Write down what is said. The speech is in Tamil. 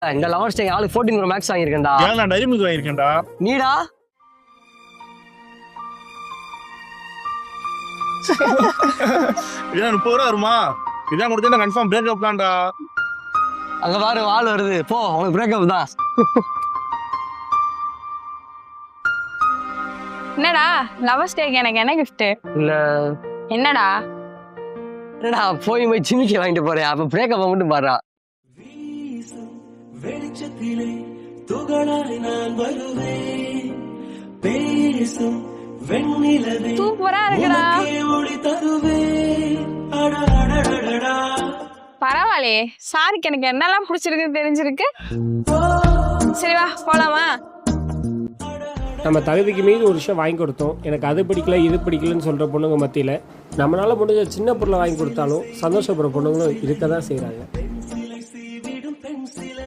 இந்த லவர்ஸ் டே ஆளு 14 மேக்ஸ் வாங்கியிருக்கேன்டா. நான் டைரி மில்க் வாங்கியிருக்கேன்டா. நீடா இதான் 30 ரூபா வருமா? இதான் கொடுத்தா கன்ஃபார்ம் பிரேக்கப் தான்டா. அங்க பாரு ஆள் வருது, போ உனக்கு பிரேக்கப் தான். என்னடா லவர்ஸ் டேக்கு எனக்கு என்ன கிஃப்ட்? இல்ல என்னடா என்னடா போய் ஜிமிக்கி வாங்கிட்டு போறேன், அப்ப பிரேக்கப் மட்டும் பாடுறா. வெளிச்சத்திலே துகளாய் நான் வருவேன், பேசும் வெண்ணிலவே சூப்பரா இருக்குடா. ஒளி தருவேன். பரவாயில்லையே, சாருக்கு எனக்கு என்னெல்லாம் பிடிச்சிருக்குன்னு தெரிஞ்சிருக்கு. சரி வா போலாமா? நம்ம தகுதிக்கு மீறி ஒரு விஷயம் வாங்கி கொடுத்தோம், எனக்கு அது பிடிக்கல இது பிடிக்கலன்னு சொல்கிற பொண்ணுங்க மத்தியில் நம்மளால் முடிஞ்ச சின்ன பொருளை வாங்கி கொடுத்தாலும் சந்தோஷப்படுற பொண்ணுங்களும் இருக்க தான் செய்கிறாங்க.